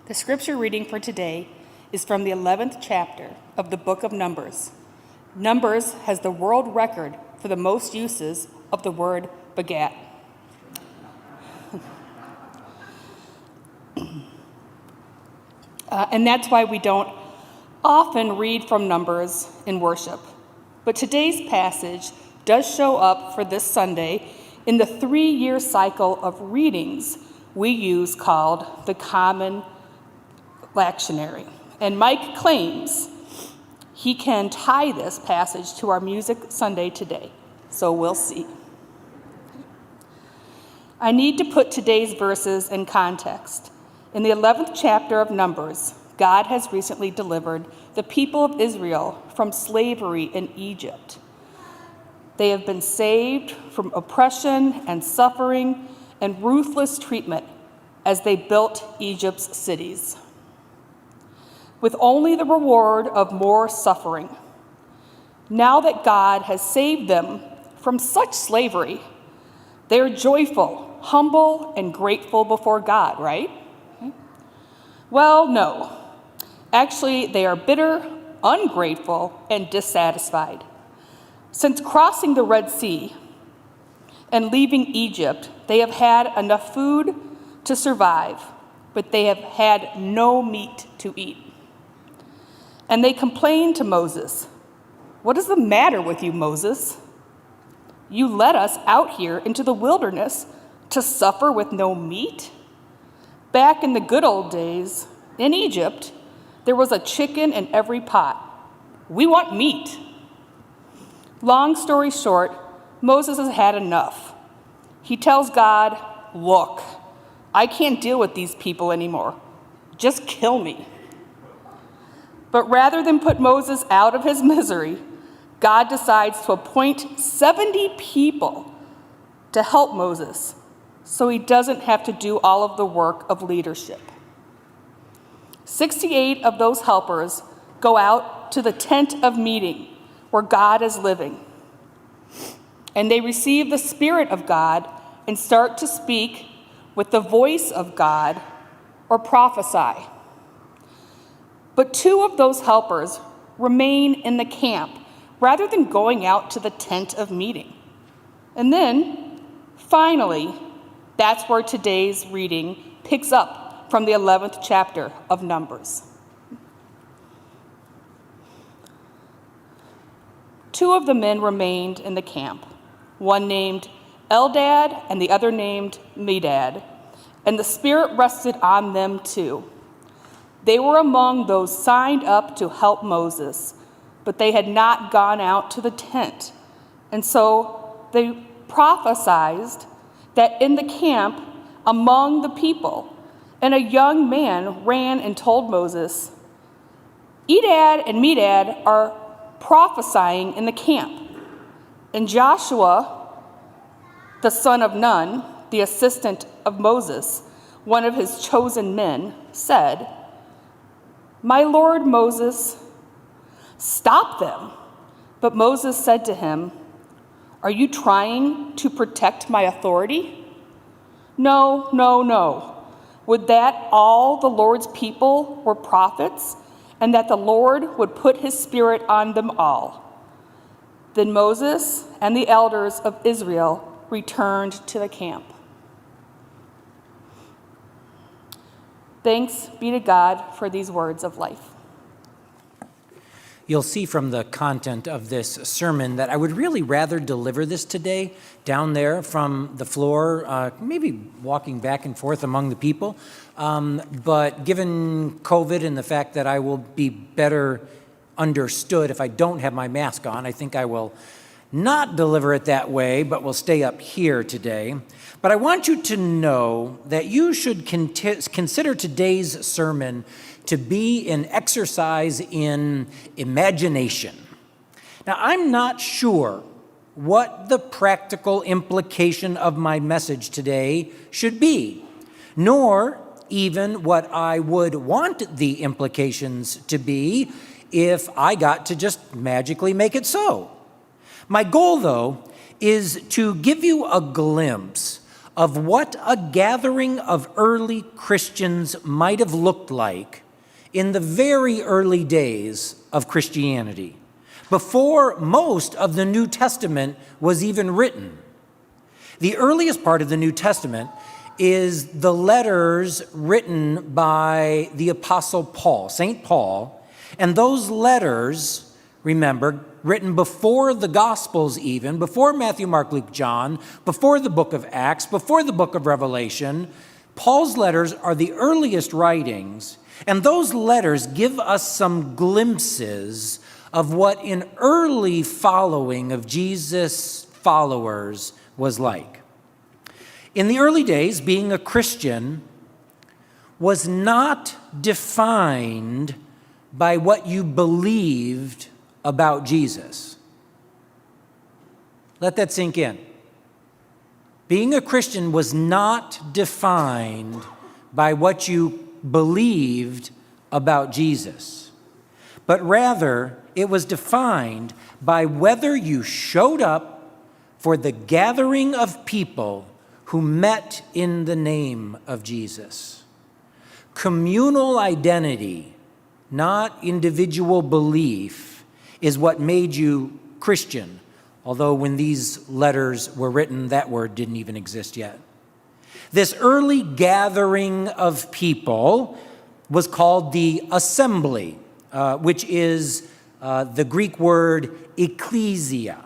The scripture reading for today is from the 11th chapter of the book of Numbers. Numbers has the world record for the most uses of the word begat. And that's why we don't often read from Numbers in worship. But today's passage does show up for this Sunday in the 3-year cycle of readings we use called the Common Lectionary. And Mike claims he can tie this passage to our Music Sunday today, so we'll see. I need to put today's verses in context. In the 11th chapter of Numbers, God has recently delivered the people of Israel from slavery in Egypt. They have been saved from oppression and suffering and ruthless treatment as they built Egypt's cities, with only the reward of more suffering. Now that God has saved them from such slavery, they are joyful, humble, and grateful before God, right? Well, no. Actually, they are bitter, ungrateful, and dissatisfied. Since crossing the Red Sea and leaving Egypt, they have had enough food to survive, but they have had no meat to eat. And they complained to Moses, "What is the matter with you, Moses? You led us out here into the wilderness to suffer with no meat? Back in the good old days, in Egypt, there was a chicken in every pot. We want meat." Long story short, Moses has had enough. He tells God, "Look, I can't deal with these people anymore. Just kill me." But rather than put Moses out of his misery, God decides to appoint 70 people to help Moses so he doesn't have to do all of the work of leadership. 68 of those helpers go out to the tent of meeting where God is living. And they receive the Spirit of God and start to speak with the voice of God or prophesy. But 2 of those helpers remain in the camp rather than going out to the tent of meeting. And then, finally, that's where today's reading picks up from the 11th chapter of Numbers. 2 of the men remained in the camp, one named Eldad and the other named Medad, and the Spirit rested on them too. They were among those signed up to help Moses, but they had not gone out to the tent. And so they prophesied that in the camp among the people, and a young man ran and told Moses, "Eldad and Medad are prophesying in the camp." And Joshua, the son of Nun, the assistant of Moses, one of his chosen men, said, "My lord Moses, stop them." But Moses said to him, "Are you trying to protect my authority? No, no, no. Would that all the Lord's people were prophets, and that the Lord would put his Spirit on them all." Then Moses and the elders of Israel returned to the camp. Thanks be to God for these words of life. You'll see from the content of this sermon that I would really rather deliver this today down there from the floor, maybe walking back and forth among the people. But given COVID and the fact that I will be better understood if I don't have my mask on, I think I will not deliver it that way, but will stay up here today. But I want you to know that you should consider today's sermon to be an exercise in imagination. Now, I'm not sure what the practical implication of my message today should be, nor even what I would want the implications to be if I got to just magically make it so. My goal, though, is to give you a glimpse of what a gathering of early Christians might have looked like in the very early days of Christianity, before most of the New Testament was even written. The earliest part of the New Testament is the letters written by the Apostle Paul, St. Paul, and those letters, remember, written before the Gospels even, before Matthew, Mark, Luke, John, before the book of Acts, before the book of Revelation. Paul's letters are the earliest writings, and those letters give us some glimpses of what an early following of Jesus' followers was like. In the early days, being a Christian was not defined by what you believed about Jesus. Let that sink in. Being a Christian was not defined by what you believed about Jesus, but rather it was defined by whether you showed up for the gathering of people who met in the name of Jesus. Communal identity, not individual belief, is what made you Christian, although when these letters were written, that word didn't even exist yet. This early gathering of people was called the assembly, which is the Greek word ecclesia.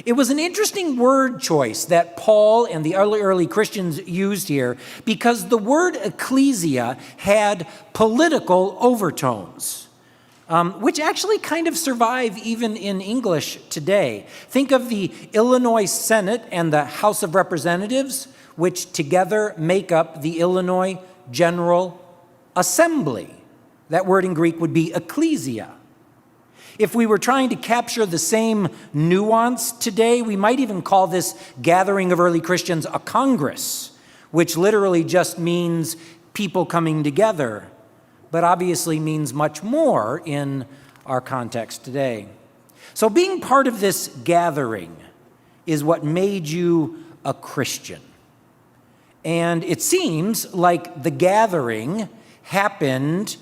It was an interesting word choice that Paul and the early Christians used here because the word ecclesia had political overtones, which actually kind of survive even in English today. Think of the Illinois Senate and the House of Representatives, which together make up the Illinois General Assembly. That word in Greek would be ecclesia. If we were trying to capture the same nuance today, we might even call this gathering of early Christians a congress, which literally just means people coming together, but obviously means much more in our context today. So being part of this gathering is what made you a Christian. And it seems like the gathering happened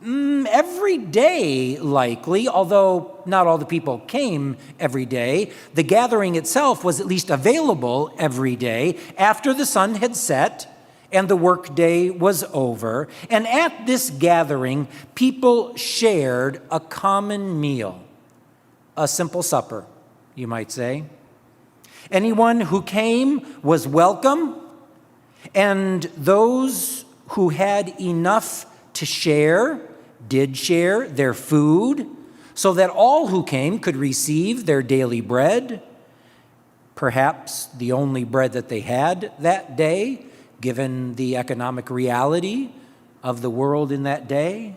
every day, likely, although not all the people came every day. The gathering itself was at least available every day after the sun had set and the workday was over. And at this gathering, people shared a common meal, a simple supper, you might say. Anyone who came was welcome, and those who had enough to share did share their food so that all who came could receive their daily bread, perhaps the only bread that they had that day, given the economic reality of the world in that day.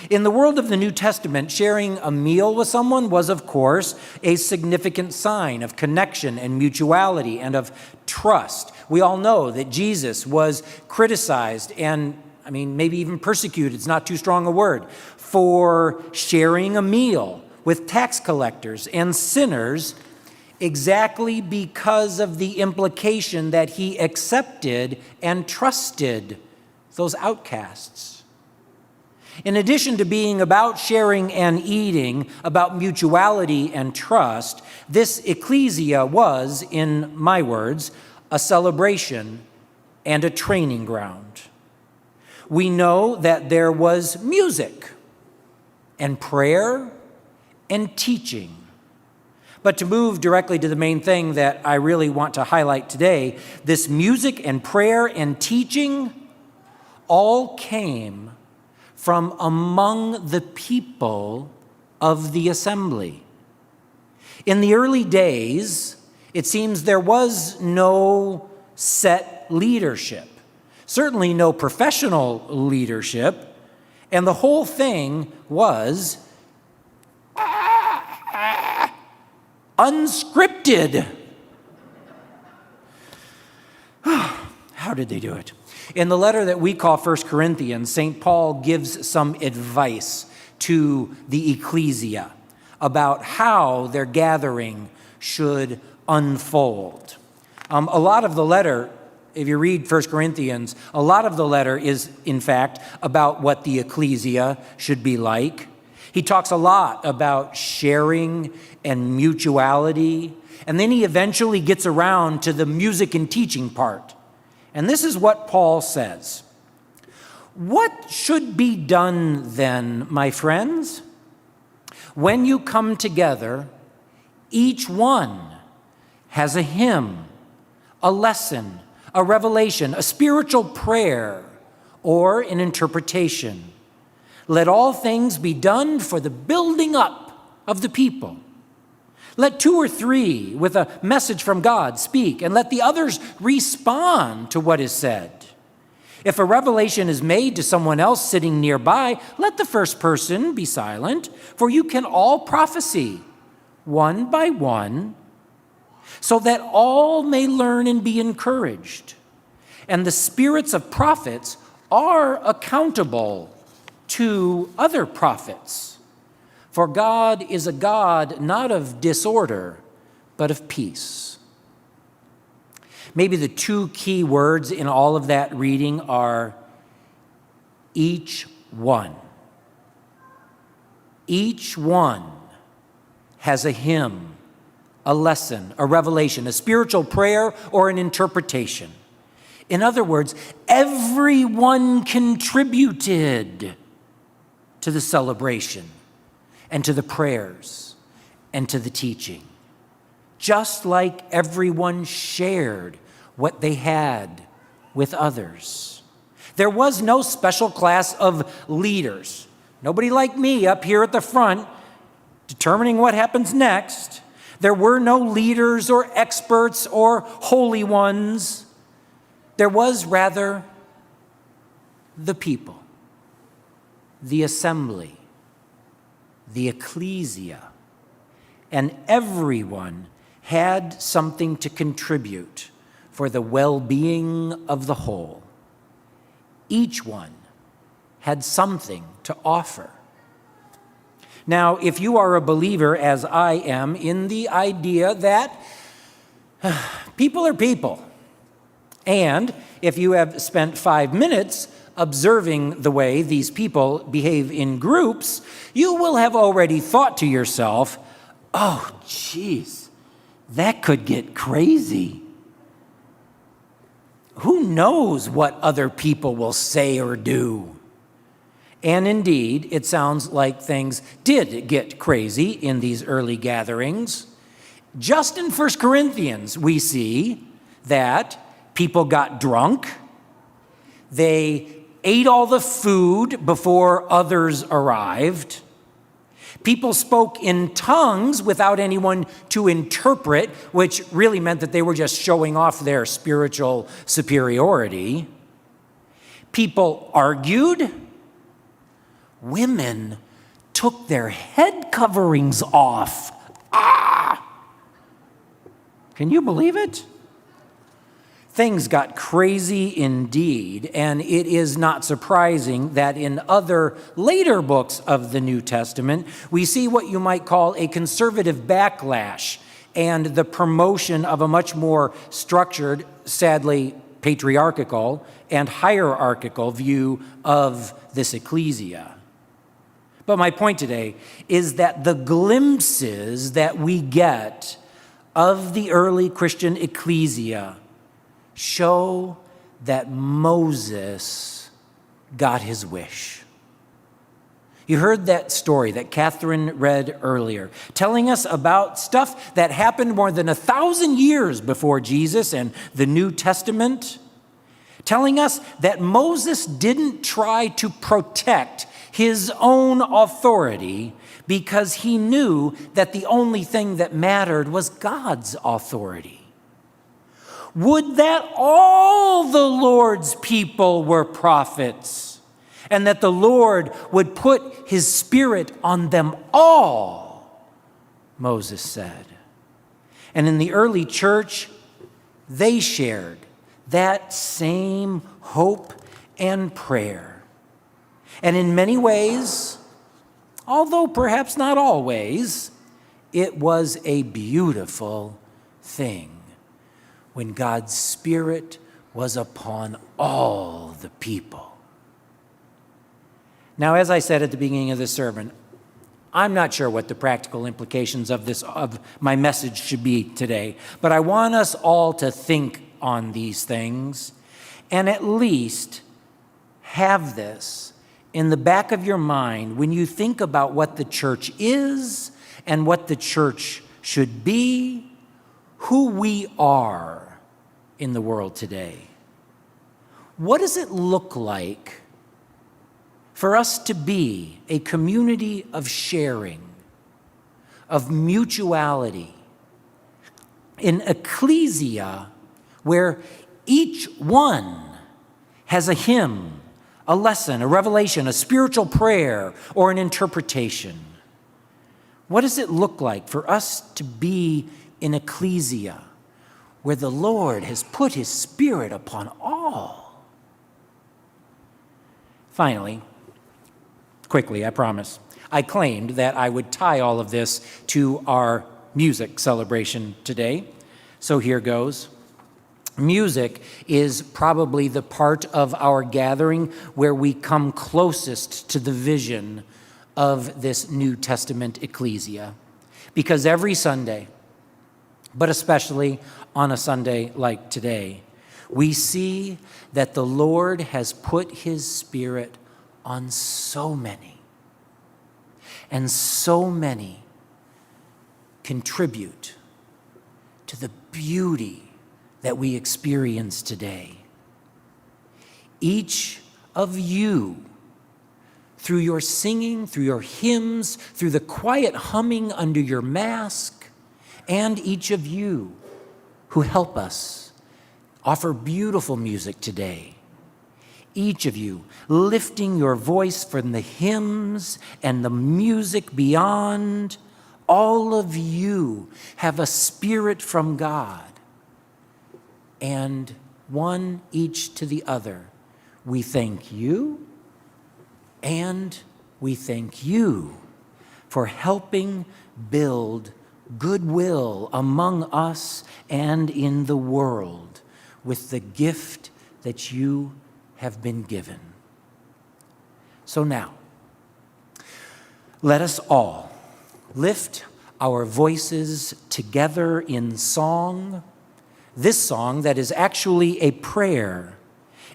In the world of the New Testament, sharing a meal with someone was, of course, a significant sign of connection and mutuality and of trust. We all know that Jesus was criticized and maybe even persecuted, it's not too strong a word, for sharing a meal with tax collectors and sinners exactly because of the implication that he accepted and trusted those outcasts. In addition to being about sharing and eating, about mutuality and trust, this ecclesia was, in my words, a celebration and a training ground. We know that there was music and prayer and teaching. But to move directly to the main thing that I really want to highlight today, this music and prayer and teaching all came from among the people of the assembly. In the early days, it seems there was no set leadership. Certainly no professional leadership, and the whole thing was unscripted. How did they do it? In the letter that we call 1 Corinthians, St. Paul gives some advice to the ecclesia about how their gathering should unfold. A lot of the letter, if you read 1 Corinthians, a lot of the letter is, in fact, about what the ecclesia should be like. He talks a lot about sharing and mutuality, and then he eventually gets around to the music and teaching part. And this is what Paul says. What should be done then, my friends? When you come together, each one has a hymn, a lesson, a revelation, a spiritual prayer, or an interpretation. Let all things be done for the building up of the people. Let 2 or 3 with a message from God speak, and let the others respond to what is said. If a revelation is made to someone else sitting nearby, let the first person be silent, for you can all prophesy, one by one, so that all may learn and be encouraged. And the spirits of prophets are accountable to other prophets. For God is a God not of disorder, but of peace. Maybe the 2 key words in all of that reading are each one. Each one has a hymn, a lesson, a revelation, a spiritual prayer, or an interpretation. In other words, everyone contributed to the celebration and to the prayers and to the teaching, just like everyone shared what they had with others. There was no special class of leaders. Nobody like me up here at the front determining what happens next. There were no leaders or experts or holy ones. There was rather the people, the assembly, the ecclesia, and everyone had something to contribute for the well-being of the whole. Each one had something to offer. Now, if you are a believer, as I am, in the idea that people are people, and if you have spent 5 minutes observing the way these people behave in groups, you will have already thought to yourself, oh, geez, that could get crazy. Who knows what other people will say or do? And indeed, it sounds like things did get crazy in these early gatherings. Just in 1 Corinthians, we see that people got drunk. They ate all the food before others arrived. People spoke in tongues without anyone to interpret, which really meant that they were just showing off their spiritual superiority. People argued. Women took their head coverings off. Can you believe it? Things got crazy indeed, and it is not surprising that in other later books of the New Testament, we see what you might call a conservative backlash and the promotion of a much more structured, sadly patriarchal and hierarchical view of this ecclesia. But my point today is that the glimpses that we get of the early Christian ecclesia show that Moses got his wish. You heard that story that Catherine read earlier, telling us about stuff that happened more than 1,000 years before Jesus and the New Testament, telling us that Moses didn't try to protect his own authority because he knew that the only thing that mattered was God's authority. Would that all the Lord's people were prophets, and that the Lord would put his Spirit on them all, Moses said. And in the early church, they shared that same hope and prayer. And in many ways, although perhaps not always, it was a beautiful thing. when God's Spirit was upon all the people. Now, as I said at the beginning of this sermon, I'm not sure what the practical implications of my message should be today, but I want us all to think on these things and at least have this in the back of your mind when you think about what the church is and what the church should be, who we are in the world today. What does it look like for us to be a community of sharing, of mutuality, an ecclesia where each one has a hymn, a lesson, a revelation, a spiritual prayer, or an interpretation? What does it look like for us to be an ecclesia where the Lord has put his Spirit upon all? Finally, quickly, I promise, I claimed that I would tie all of this to our music celebration today. So here goes. Music is probably the part of our gathering where we come closest to the vision of this New Testament ecclesia. Because every Sunday, but especially on a Sunday like today, we see that the Lord has put his Spirit on so many, and so many contribute to the beauty that we experience today. Each of you, through your singing, through your hymns, through the quiet humming under your mask, and each of you who help us offer beautiful music today. Each of you lifting your voice from the hymns and the music beyond, all of you have a Spirit from God. And one each to the other, we thank you, and we thank you for helping build goodwill among us and in the world with the gift that you have been given. So now, let us all lift our voices together in song, this song that is actually a prayer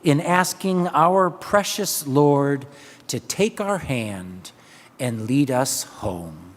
in asking our precious Lord to take our hand and lead us home.